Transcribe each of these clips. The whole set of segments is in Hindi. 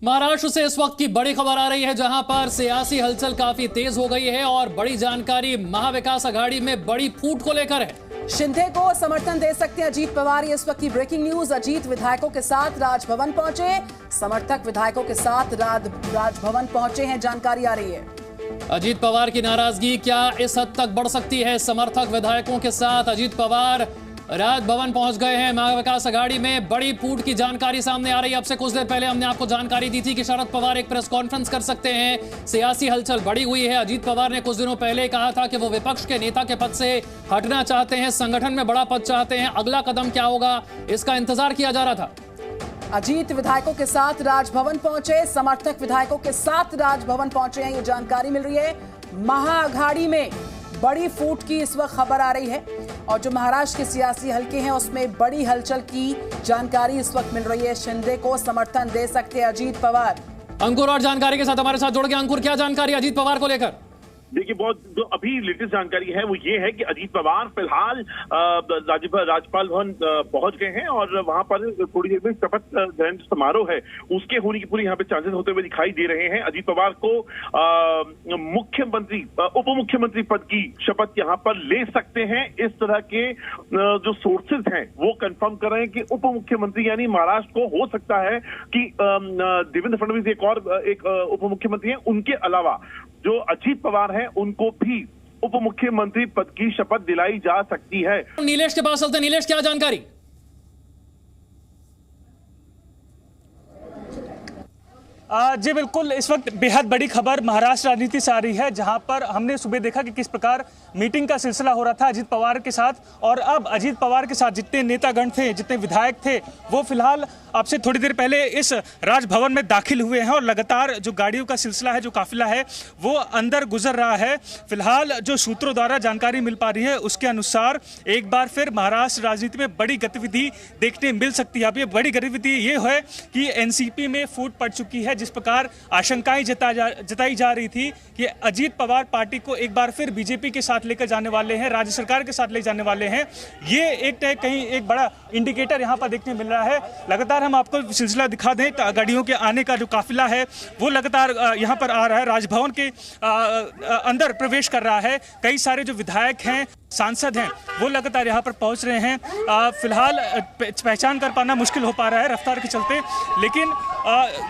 महाराष्ट्र से इस वक्त की बड़ी खबर आ रही है, जहां पर सियासी हलचल काफी तेज हो गई है और बड़ी जानकारी महाविकास आघाड़ी में बड़ी फूट को लेकर है। शिंदे को समर्थन दे सकते हैं अजीत पवार, ये इस वक्त की ब्रेकिंग न्यूज। अजीत विधायकों के साथ राजभवन पहुंचे, समर्थक विधायकों के साथ राजभवन पहुंचे हैं, जानकारी आ रही है। अजीत पवार की नाराजगी क्या इस हद तक बढ़ सकती है? समर्थक विधायकों के साथ अजीत पवार राजभवन पहुंच गए हैं। महाविकास आघाड़ी में बड़ी फूट की जानकारी सामने आ रही है। अब से कुछ देर पहले हमने आपको जानकारी दी थी कि शरद पवार एक प्रेस कॉन्फ्रेंस कर सकते हैं। सियासी हलचल बढ़ी हुई है। अजीत पवार ने कुछ दिनों पहले कहा था कि वो विपक्ष के नेता के पद से हटना चाहते हैं, संगठन में बड़ा पद चाहते हैं। अगला कदम क्या होगा, इसका इंतजार किया जा रहा था। अजीत विधायकों के साथ राजभवन पहुंचे, समर्थक विधायकों के साथ राजभवन पहुंचे हैं, ये जानकारी मिल रही है। महाअघाड़ी में बड़ी फूट की इस वक्त खबर आ रही है और जो महाराष्ट्र के सियासी हलके हैं उसमें बड़ी हलचल की जानकारी इस वक्त मिल रही है। शिंदे को समर्थन दे सकते हैं अजीत पवार। अंकुर और जानकारी के साथ हमारे साथ जुड़ गए। अंकुर, क्या जानकारी अजीत पवार को लेकर? देखिए, बहुत जो अभी लेटेस्ट जानकारी है वो ये है कि अजीत पवार फिलहाल राज्यपाल भवन पहुंच गए हैं और वहां पर थोड़ी देर में शपथ ग्रहण समारोह है उसके होने की पूरी यहाँ पे चांसेस होते हुए दिखाई दे रहे हैं। अजीत पवार को मुख्यमंत्री उप मुख्यमंत्री पद की शपथ यहाँ पर ले सकते हैं। इस तरह के जो सोर्सेज हैं वो कंफर्म कर रहे हैं कि उप मुख्यमंत्री यानी महाराष्ट्र को हो सकता है कि देवेंद्र फडणवीस एक उप मुख्यमंत्री है, उनके अलावा जो अजीत पवार हैं उनको भी उप मुख्यमंत्री पद की शपथ दिलाई जा सकती है। नीलेश के पास चलते। नीलेश, क्या जानकारी? जी बिल्कुल, इस वक्त बेहद बड़ी खबर महाराष्ट्र राजनीति से आ रही है, जहां पर हमने सुबह देखा कि किस प्रकार मीटिंग का सिलसिला हो रहा था अजीत पवार के साथ, और अब अजीत पवार के साथ जितने नेतागण थे, जितने विधायक थे, वो फिलहाल अब से थोड़ी देर पहले इस राजभवन में दाखिल हुए हैं और लगातार जो गाड़ियों का सिलसिला है, जो काफिला है, वो अंदर गुजर रहा है। फिलहाल जो सूत्रों द्वारा जानकारी मिल पा रही है उसके अनुसार एक बार फिर महाराष्ट्र राजनीति में बड़ी गतिविधि देखने मिल सकती है। अब ये बड़ी गतिविधि ये है कि एनसीपी में फूट पड़ चुकी है। जिस प्रकार आशंकाएं जताई जा रही थी कि अजीत पवार पार्टी को एक बार फिर बीजेपी के साथ लेकर जाने वाले हैं, राज्य सरकार के साथ ले जाने वाले हैं, ये एक बड़ा इंडिकेटर यहां पर देखने मिल रहा है। लगातार हम आपको सिलसिला दिखा दें, गाड़ियों के आने का जो काफिला है वो लगातार यहां पर आ रहा है, राजभवन के अंदर प्रवेश कर रहा है। कई सारे जो विधायक हैं, सांसद हैं, वो लगातार यहाँ पर पहुँच रहे हैं। फिलहाल पहचान कर पाना मुश्किल हो पा रहा है रफ्तार के चलते, लेकिन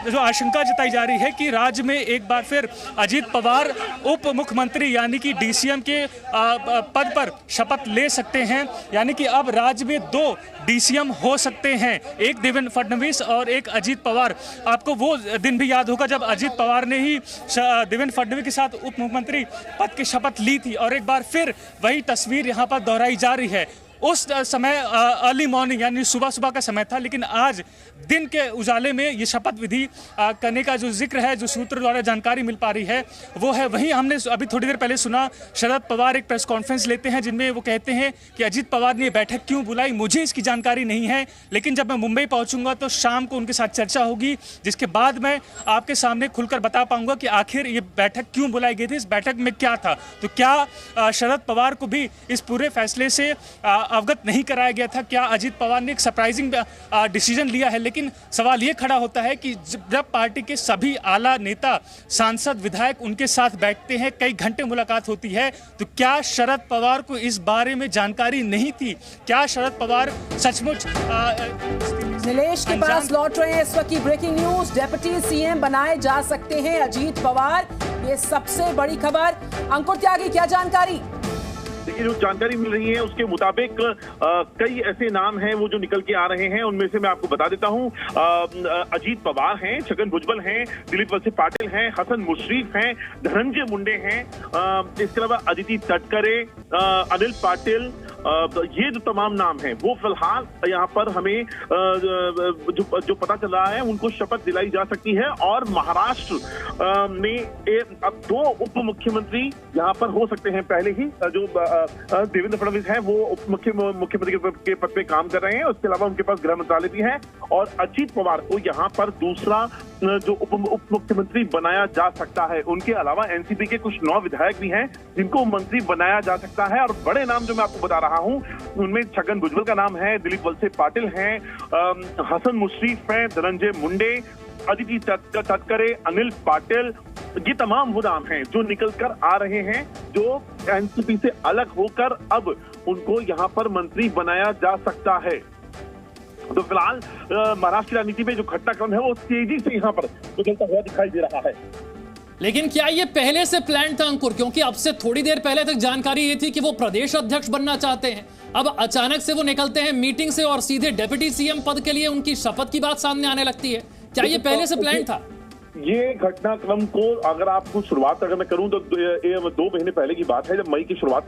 जो आशंका जताई जा रही है कि राज्य में एक बार फिर अजीत पवार उप मुख्यमंत्री यानी कि डीसीएम के पद पर शपथ ले सकते हैं। यानी कि अब राज्य में 2 डीसीएम हो सकते हैं, एक देवेंद्र फडणवीस और एक अजीत पवार। आपको वो दिन भी याद होगा जब अजीत पवार ने ही देवेंद्र फडणवीस के साथ उप मुख्यमंत्री पद की शपथ ली थी, और एक बार फिर वही तस्वीर यहाँ पर दोहराई जा रही है। उस समय अर्ली मॉर्निंग यानी सुबह का समय था, लेकिन आज दिन के उजाले में ये शपथ विधि करने का जो जिक्र है, जो सूत्र द्वारा जानकारी मिल पा रही है वो है। वहीं हमने अभी थोड़ी देर पहले सुना शरद पवार एक प्रेस कॉन्फ्रेंस लेते हैं जिनमें वो कहते हैं कि अजीत पवार ने बैठक क्यों बुलाई, मुझे इसकी जानकारी नहीं है, लेकिन जब मैं मुंबई पहुंचूंगा तो शाम को उनके साथ चर्चा होगी, जिसके बाद मैं आपके सामने खुलकर बता पाऊंगा कि आखिर ये बैठक क्यों बुलाई गई थी, इस बैठक में क्या था। तो क्या शरद पवार को भी इस पूरे फैसले से अवगत नहीं कराया गया था? क्या अजीत पवार ने एक सरप्राइजिंग डिसीजन लिया है? लेकिन सवाल ये खड़ा होता है कि जब पार्टी के सभी आला नेता, सांसद, विधायक उनके साथ बैठते हैं, कई घंटे मुलाकात होती है, तो क्या शरद पवार को इस बारे में जानकारी नहीं थी? क्या शरद पवार सचमुच नीलेश के पास लौट रहे हैं इस वक्त की ब्रेकिंग न्यूज। डिप्टी सीएम बनाए जा सकते हैं अजीत पवार, ये सबसे बड़ी खबर। अंकुर त्यागी, क्या जानकारी? देखिए, जो जानकारी मिल रही है उसके मुताबिक कई ऐसे नाम हैं वो जो निकल के आ रहे हैं। उनमें से मैं आपको बता देता हूं, अजीत पवार हैं, छगन भुजबल हैं, दिलीप वलसे पाटिल हैं, हसन मुश्रीफ हैं, धनंजय मुंडे हैं, इसके अलावा अदिति तटकरे, अनिल पाटिल, ये जो तमाम नाम हैं वो फिलहाल यहाँ पर हमें जो पता चल रहा है उनको शपथ दिलाई जा सकती है। और महाराष्ट्र में अब 2 उप मुख्यमंत्री यहाँ पर हो सकते हैं। पहले ही जो देवेंद्र फडणवीस हैं वो उप मुख्यमंत्री के पद पे काम कर रहे हैं, उसके अलावा उनके पास गृह मंत्रालय भी है, और अजीत पवार को यहाँ पर दूसरा जो उप मुख्यमंत्री बनाया जा सकता है। उनके अलावा एनसीपी के कुछ 9 विधायक भी हैं जिनको मंत्री बनाया जा सकता है। और बड़े नाम जो मैं आपको बता रहा हूं उनमें छगन भुजबल का नाम है, दिलीप वलसे पाटिल हैं, हसन मुश्रीफ हैं, धनंजय मुंडे, अदिति तटकरे, अनिल पाटिल, ये तमाम वो नाम हैं जो निकल कर आ रहे हैं, जो एनसीपी से अलग होकर अब उनको यहाँ पर मंत्री बनाया जा सकता है। तो फिलहाल महाराष्ट्र की राजनीति में जो घटनाक्रम है वो तेजी से यहाँ पर बदलता हुआ दिखाई दे रहा है। लेकिन क्या ये पहले से प्लान था अंकुर? क्योंकि अब से थोड़ी देर पहले तक जानकारी ये थी कि वो प्रदेश अध्यक्ष बनना चाहते हैं, अब अचानक से वो निकलते हैं मीटिंग से और सीधे डिप्टी सीएम पद के लिए उनकी शपथ की बात सामने आने लगती है। क्या ये पहले से प्लान था? ये घटनाक्रम को अगर आपको शुरुआत अगर मैं करूं तो 2 महीने पहले की बात है, जब मई की शुरुआत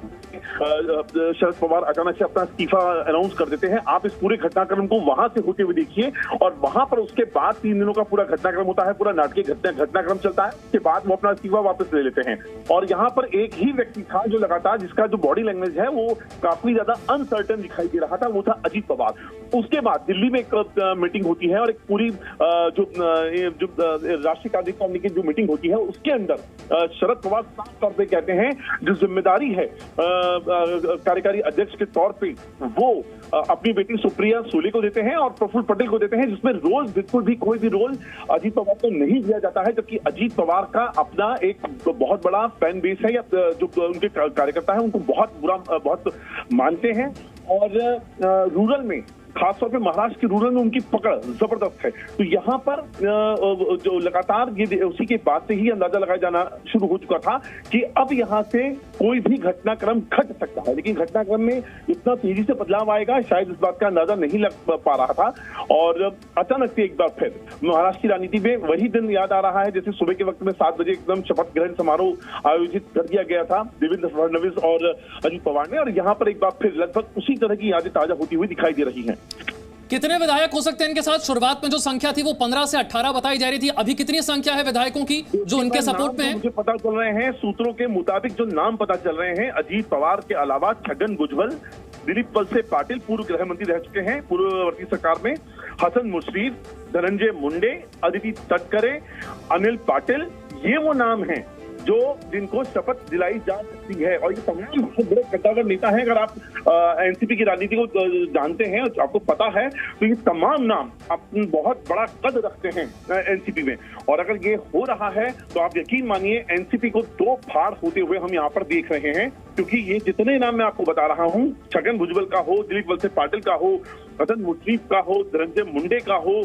शरद पवार अचानक से अपना इस्तीफा अनाउंस कर देते हैं। आप इस पूरे घटनाक्रम को वहां से होते हुए देखिए और वहां पर उसके बाद 3 दिनों का पूरा घटनाक्रम होता है, पूरा नाटकीय घटनाक्रम चलता है। उसके बाद वो अपना इस्तीफा वापस ले लेते हैं और यहाँ पर एक ही व्यक्ति था जो लगातार, जिसका जो बॉडी लैंग्वेज है वो काफी ज्यादा अनसर्टन दिखाई दे रहा था, वो था अजीत पवार। उसके बाद दिल्ली में एक मीटिंग होती है और एक पूरी जो राष्ट्रीय कार्यकारिणी की जो मीटिंग होती है उसके अंदर शरद पवार साफ तौर पे कहते हैं जो जिम्मेदारी है कार्यकारी अध्यक्ष के तौर पे वो अपनी बेटी सुप्रिया सूले को देते हैं और प्रफुल्ल पटेल को देते हैं, जिसमें रोल बिल्कुल भी कोई भी रोल अजीत पवार को नहीं दिया जाता है। जबकि अजीत पवार का अपना एक बहुत बड़ा फैन बेस है, या जो उनके कार्यकर्ता है उनको बहुत मानते हैं और रूरल में, खासतौर पे महाराष्ट्र के रूरल में उनकी पकड़ जबरदस्त है। तो यहाँ पर जो लगातार ये उसी के बाद से ही अंदाजा लगाया जाना शुरू हो चुका था कि अब यहाँ से कोई भी घटनाक्रम घट सकता है, लेकिन घटनाक्रम में इतना तेजी से बदलाव आएगा शायद इस बात का अंदाजा नहीं लग पा रहा था। और अचानक से एक बार फिर महाराष्ट्र की राजनीति में वही दिन याद आ रहा है जैसे सुबह के वक्त में 7 बजे एकदम शपथ ग्रहण समारोह आयोजित कर दिया गया था देवेंद्र फडणवीस और अजित पवार ने, और यहाँ पर एक बार फिर लगभग उसी तरह की यादें ताजा होती हुई दिखाई दे रही हैं। कितने विधायक हो सकते हैं इनके साथ? शुरुआत में जो संख्या थी वो 15 से 18 बताई जा रही थी, अभी कितनी संख्या है विधायकों की जो इनके सपोर्ट में है? मुझे पता चल रहे हैं, सूत्रों के मुताबिक जो नाम पता चल रहे हैं, अजीत पवार के अलावा छगन भुजबल, दिलीप वलसे पाटिल पूर्व गृह मंत्री रह चुके हैं पूर्ववर्ती सरकार में, हसन मुश्रीफ, धनंजय मुंडे, अदिति तटकरे, अनिल पाटिल, ये वो नाम हैं जो जिनको शपथ दिलाई जा सकती है। और ये तमाम बड़े कद्दावर नेता हैं। अगर आप एनसीपी की राजनीति को जानते हैं, आपको पता है, तो ये तमाम नाम बहुत बड़ा कद रखते हैं एनसीपी में। और अगर ये हो रहा है तो आप यकीन मानिए एनसीपी को 2 फाड़ होते हुए हम यहाँ पर देख रहे हैं, क्योंकि ये जितने नाम मैं आपको बता रहा हूँ, छगन भुजबल का हो, दिलीप वलसे पाटिल का हो, हसन मुश्रीफ का हो, धनंजय मुंडे का हो,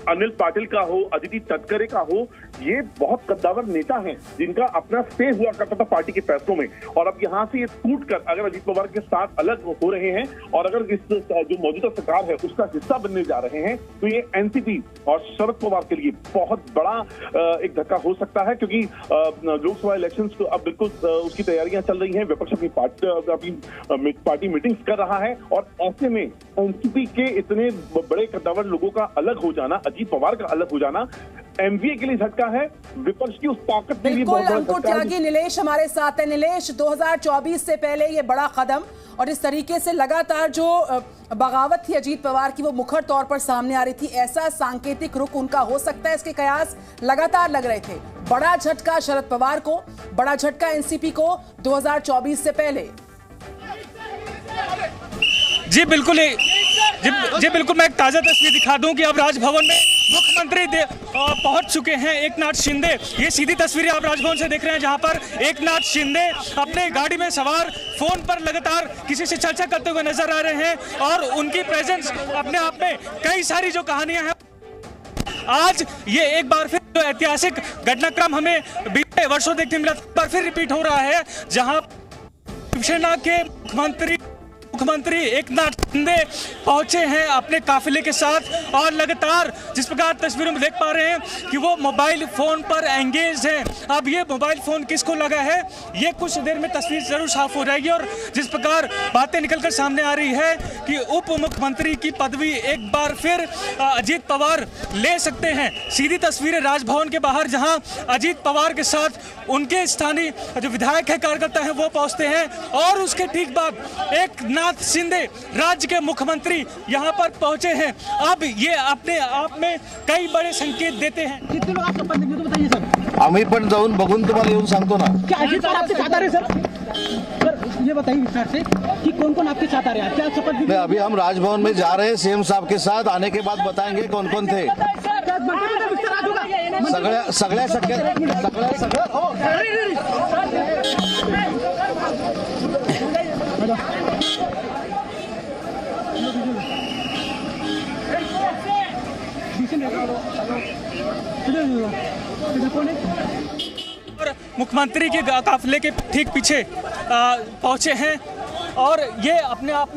अनिल पाटिल का हो, अदिति तटकरे का हो, ये बहुत कद्दावर नेता हैं जिनका अपना स्टे हुआ करता था पार्टी के फैसलों में। और अब यहाँ से ये टूट कर अगर अजीत पवार के साथ अलग हो रहे हैं और अगर इस जो मौजूदा सरकार है उसका हिस्सा बनने जा रहे हैं, तो ये एनसीपी और शरद पवार के लिए बहुत बड़ा एक धक्का हो सकता है। क्योंकि लोकसभा इलेक्शंस तो अब बिल्कुल उसकी तैयारियां चल रही हैं, विपक्ष अपनी पार्टी मीटिंग्स कर रहा है, और ऐसे में एनसीपी के इतने बड़े कद्दावर लोगों का अलग हो जाना, अजीत पवार का अलग हो जाना एमवीए के लिए झटका है, विपक्ष की उस ताकत के लिए बहुत बड़ा अंकुर त्यागी, नीलेश हमारे साथ है। नीलेश, 2024 से पहले ये बड़ा कदम और इस तरीके से लगातार जो बगावत थी अजीत पवार की वो मुखर तौर पर सामने आ रही थी, ऐसा सांकेतिक रुख उनका हो सकता है, इसके कयास लगातार लग रहे थे। बड़ा झटका शरद पवार को, बड़ा झटका एनसीपी को 2024 से पहले। जी बिल्कुल मैं एक ताजा तस्वीर दिखा दूं कि अब राजभवन में मुख्यमंत्री पहुंच चुके हैं एकनाथ शिंदे। ये सीधी तस्वीरें आप राजभवन से देख रहे हैं, जहां पर एकनाथ शिंदे अपने गाड़ी में सवार फोन पर लगातार किसी से चर्चा करते हुए नजर आ रहे हैं और उनकी प्रेजेंस अपने आप में कई सारी जो कहानियां हैं, आज ये एक बार फिर जो ऐतिहासिक घटनाक्रम हमें बीते वर्षों देखने मिला, पर फिर रिपीट हो रहा है, जहां शिवसेना के मुख्यमंत्री एकनाथ शिंदे पहुंचे हैं अपने काफिले के साथ और लगातार जिस प्रकार तस्वीरों में देख पा रहे हैं कि वो मोबाइल फोन पर एंगेज हैं। अब ये मोबाइल फोन किसको लगा है, ये कुछ देर में तस्वीर जरूर साफ हो जाएगी। और जिस प्रकार बातें निकलकर सामने आ रही है कि उप मुख्यमंत्री की पदवी एक बार फिर अजीत पवार ले सकते हैं। सीधी तस्वीरें राजभवन के बाहर, जहां अजीत पवार के साथ उनके स्थानीय जो विधायक है, कार्यकर्ता हैं, वो पहुंचते हैं और उसके ठीक बाद एकनाथ शिंदे राज्य के मुख्यमंत्री यहां पर पहुंचे हैं। अब ये अपने आप में कई बड़े संकेत देते हैं। कितने लोग आप शपथ लेंगे तो बताइए सर। आम्ही पण जाऊन बघून तुम्हाला येऊन सांगतो ना। क्या अजीत पवार आपके साथ आ रहे सर? सर ये बताइए विस्तार से कि कौन कौन आपके साथ आ रहे हैं, क्या शपथ? अभी हम राजभवन में जा रहे हैं सीएम साहब के साथ, आने के बाद बताएंगे कौन कौन थे। सगळ्या और मुख्यमंत्री के काफिले के ठीक पीछे पहुंचे हैं और ये अपने आप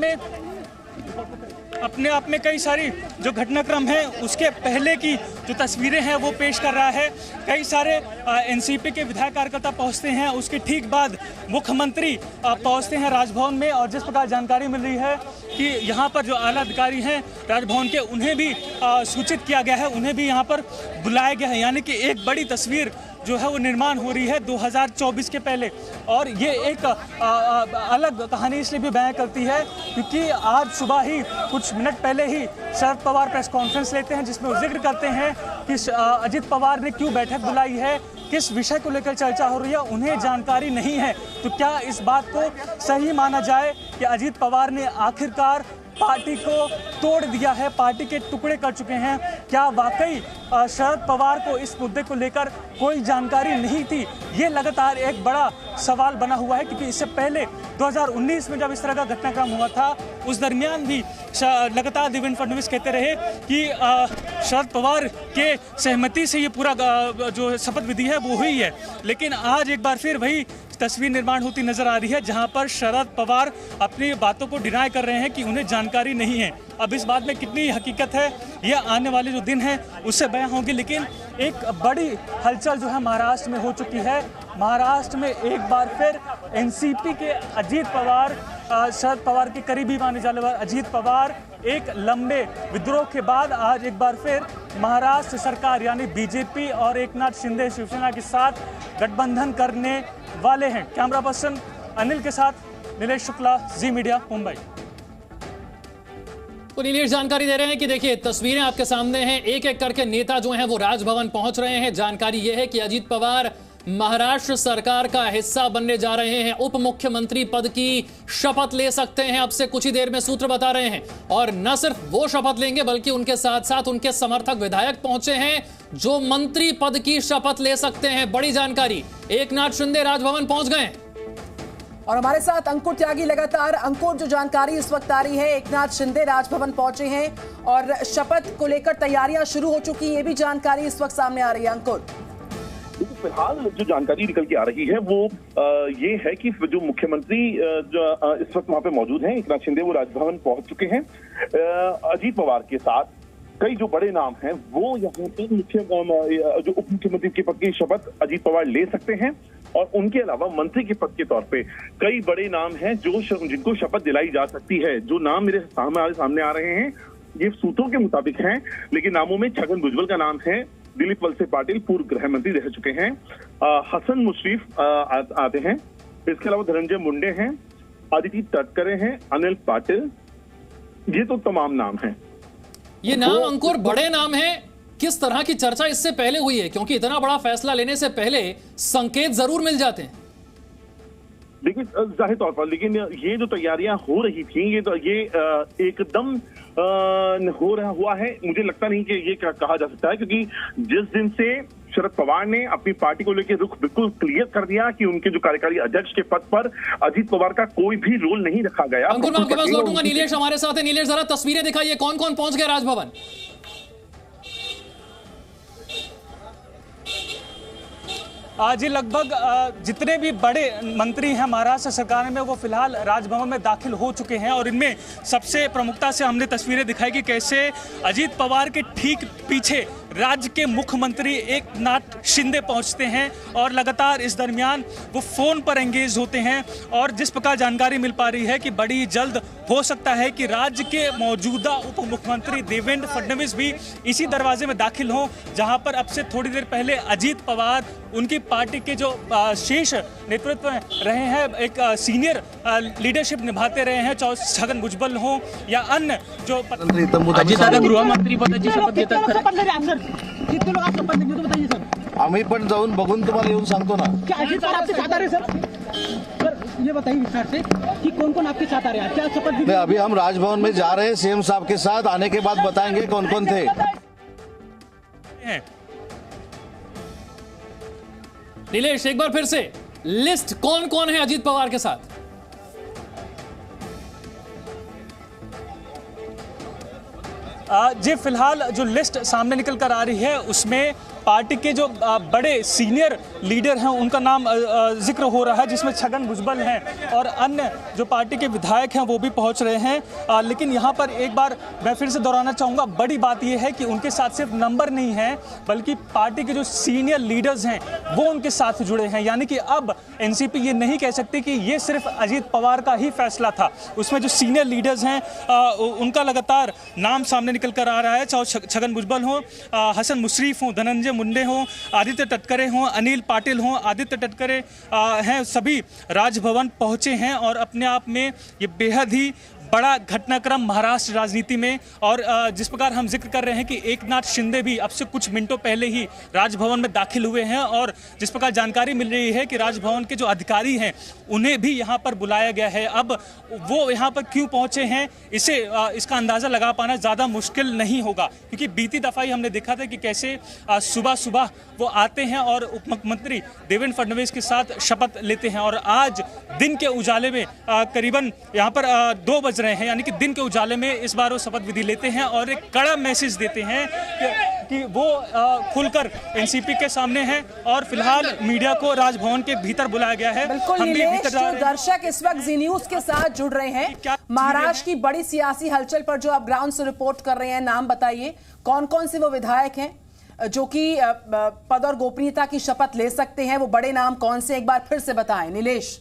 में कई सारी जो घटनाक्रम है उसके पहले की जो तस्वीरें हैं वो पेश कर रहा है। कई सारे एनसीपी के विधायक कार्यकर्ता पहुंचते हैं, उसके ठीक बाद मुख्यमंत्री पहुंचते हैं राजभवन में। और जिस प्रकार जानकारी मिल रही है कि यहाँ पर जो आला अधिकारी हैं राजभवन के, उन्हें भी सूचित किया गया है, उन्हें भी यहाँ पर बुलाया गया है। यानी कि एक बड़ी तस्वीर जो है वो निर्माण हो रही है 2024 के पहले। और ये एक अलग कहानी इसलिए भी बयां करती है क्योंकि आज सुबह ही कुछ मिनट पहले ही शरद पवार प्रेस कॉन्फ्रेंस लेते हैं जिसमें वो जिक्र करते हैं कि अजित पवार ने क्यों बैठक बुलाई है, किस विषय को लेकर चर्चा हो रही है, उन्हें जानकारी नहीं है। तो क्या इस बात को सही माना जाए कि अजित पवार ने आखिरकार पार्टी को तोड़ दिया है, पार्टी के टुकड़े कर चुके हैं? क्या वाकई शरद पवार को इस मुद्दे को लेकर कोई जानकारी नहीं थी? ये लगातार एक बड़ा सवाल बना हुआ है क्योंकि इससे पहले 2019 में जब इस तरह का घटनाक्रम हुआ था उस दरमियान भी लगातार देवेंद्र फडणवीस कहते रहे कि शरद पवार के सहमति से ये पूरा जो शपथ विधि है वो हुई है। लेकिन आज एक बार फिर वही तस्वीर निर्माण होती नजर आ रही है जहां पर शरद पवार अपनी बातों को डिनाई कर रहे हैं कि उन्हें जानकारी नहीं है। अब इस बात में कितनी हकीकत है ये आने वाले जो दिन हैं उससे बयां होंगे। लेकिन एक बड़ी हलचल जो है महाराष्ट्र में हो चुकी है। महाराष्ट्र में एक बार फिर एनसीपी के अजित पवार, शरद पवार के करीबी माने जाने वाले अजित पवार एक लंबे विद्रोह के बाद आज एक बार फिर महाराष्ट्र सरकार यानी बीजेपी और एकनाथ शिंदे शिवसेना के साथ गठबंधन करने वाले हैं। कैमरा पर्सन अनिल के साथ नीलेश शुक्ला, जी मीडिया, मुंबई। तो नीलेश जानकारी दे रहे हैं कि देखिए तस्वीरें आपके सामने हैं, एक एक करके नेता जो हैं वो राजभवन पहुंच रहे हैं। जानकारी यह है कि अजित पवार महाराष्ट्र सरकार का हिस्सा बनने जा रहे हैं, उप मुख्यमंत्री पद की शपथ ले सकते हैं अब से कुछ ही देर में, सूत्र बता रहे हैं। और न सिर्फ वो शपथ लेंगे बल्कि उनके साथ साथ उनके समर्थक विधायक पहुंचे हैं जो मंत्री पद की शपथ ले सकते हैं। बड़ी जानकारी, एकनाथ शिंदे राजभवन पहुंच गए और हमारे साथ अंकुर त्यागी लगातार। अंकुर, जो जानकारी इस वक्त आ रही है, एकनाथ शिंदे राजभवन पहुंचे हैं और शपथ को लेकर तैयारियां शुरू हो चुकी, ये भी जानकारी इस वक्त सामने आ रही है। अंकुर, फिलहाल जो जानकारी निकल के आ रही है वो ये है कि जो मुख्यमंत्री इस वक्त वहां पे मौजूद हैं, एकनाथ शिंदे, वो राजभवन पहुंच चुके हैं। अजित पवार के साथ कई जो बड़े नाम हैं वो यहाँ पे जो उप मुख्यमंत्री के पद की शपथ अजित पवार ले सकते हैं। और उनके अलावा मंत्री के पद के तौर पे कई बड़े नाम हैं जो जिनको शपथ दिलाई जा सकती है। जो नाम मेरे सामने आ रहे हैं ये सूत्रों के मुताबिक हैं, लेकिन नामों में छगन भुजबल का नाम है, दिलीप वलसे पाटिल पूर्व गृह मंत्री रह चुके हैं, हसन मुशरीफ आते हैं, इसके अलावा धनंजय मुंडे हैं, अदिति तटकरे हैं, अनिल पाटिल, ये तो तमाम नाम हैं। ये नाम अंकुर बड़े नाम हैं, किस तरह की चर्चा इससे पहले हुई है? क्योंकि इतना बड़ा फैसला लेने से पहले संकेत जरूर मिल जाते हैं। देखिए जाहिर तौर पर, लेकिन ये जो तैयारियां हो रही थी ये एकदम हुआ है, मुझे लगता नहीं कि ये कहा जा सकता है, क्योंकि जिस दिन से शरद पवार ने अपनी पार्टी को लेकर रुख बिल्कुल क्लियर कर दिया कि उनके जो कार्यकारी अध्यक्ष के पद पर अजित पवार का कोई भी रोल नहीं रखा गया। अंकुर, मैं आपके पास लौटूंगा। नीलेश हमारे साथ है। नीलेश, जरा तस्वीरें दिखाइए, कौन कौन पहुंच गया राजभवन? आज ही लगभग जितने भी बड़े मंत्री हैं महाराष्ट्र सरकार में वो फिलहाल राजभवन में दाखिल हो चुके हैं। और इनमें सबसे प्रमुखता से हमने तस्वीरें दिखाई कि कैसे अजित पवार के ठीक पीछे राज्य के मुख्यमंत्री एकनाथ शिंदे पहुंचते हैं और लगातार इस दरमियान वो फोन पर एंगेज होते हैं। और जिस प्रकार जानकारी मिल पा रही है कि बड़ी जल्द हो सकता है कि राज्य के मौजूदा उप मुख्यमंत्री देवेंद्र फडणवीस भी इसी दरवाजे में दाखिल हों जहां पर अब से थोड़ी देर पहले अजित पवार उनकी पार्टी के जो शीर्ष नेतृत्व में रहे हैं, एक सीनियर लीडरशिप निभाते रहे हैं, चाहे छगन भुजबल हो या अन्य जो गृह मंत्री पदाची शपथ घेतात। कितने लोग आप शपथ लेंगे तो बताइए सर। आम्ही पण जाऊन बघून तुम्हाला येऊन सांगतो ना। क्या अजित पवार आपके साथ आ रहे सर? ये बताइए विस्तार से कि कौन कौन आपके साथ आ रहे हैं, क्या शपथ? अभी हम राजभवन में जा रहे हैं सीएम साहब के साथ, आने के बाद बताएंगे कौन कौन थे। हैं। नीलेश, एक बार फिर से लिस्ट कौन कौन है अजीत पवार के साथ? जी फिलहाल जो लिस्ट सामने निकल कर आ रही है उसमें पार्टी के जो बड़े सीनियर लीडर हैं उनका नाम जिक्र हो रहा है, जिसमें छगन भुजबल हैं और अन्य जो पार्टी के विधायक हैं वो भी पहुंच रहे हैं। लेकिन यहां पर एक बार मैं फिर से दोहराना चाहूँगा, बड़ी बात यह है कि उनके साथ सिर्फ नंबर नहीं है बल्कि पार्टी के जो सीनियर लीडर्स हैं वो उनके साथ जुड़े हैं। यानी कि अब एनसीपी ये नहीं कह सकती कि ये सिर्फ अजीत पवार का ही फैसला था, उसमें जो सीनियर लीडर्स हैं उनका लगातार नाम सामने निकल कर आ रहा है। चाहे छगन भुजबल हो, हसन मुशरीफ हो, धनंजय मुंडे हो, आदित्य तटकरे हो, अनिल पाटिल हो, आदित्य तटकरे हैं, सभी राजभवन पहुंचे हैं और अपने आप में ये बेहद ही बड़ा घटनाक्रम महाराष्ट्र राजनीति में। और जिस प्रकार हम जिक्र कर रहे हैं कि एकनाथ शिंदे भी अब से कुछ मिनटों पहले ही राजभवन में दाखिल हुए हैं और जिस प्रकार जानकारी मिल रही है कि राजभवन के जो अधिकारी हैं उन्हें भी यहां पर बुलाया गया है। अब वो यहां पर क्यों पहुंचे हैं इसका अंदाजा लगा पाना ज़्यादा मुश्किल नहीं होगा, क्योंकि बीती दफा ही हमने देखा था कि कैसे सुबह सुबह वो आते हैं और उप मुख्यमंत्री देवेंद्र फडणवीस के साथ शपथ लेते हैं। और आज दिन के उजाले में करीबन यहाँ पर 2 बज रहे हैं, यानी कि दिन के उजाले में इस बार वो शपथ विधि लेते हैं और एक कड़ा मैसेज देते हैं कि वो खुलकर एनसीपी के सामने हैं। और फिलहाल मीडिया को राजभवन के भीतर बुलाया गया है। बिल्कुल नीलेश, जो दर्शक इस वक्त जी न्यूज के साथ जुड़ रहे हैं, महाराष्ट्र की बड़ी सियासी हलचल पर जो आप ग्राउंड से रिपोर्ट कर रहे हैं, नाम बताइए कौन कौन से वो विधायक हैं जो कि पद और गोपनीयता की शपथ ले सकते हैं? वो बड़े नाम कौन से, एक बार फिर से बताएं नीलेश।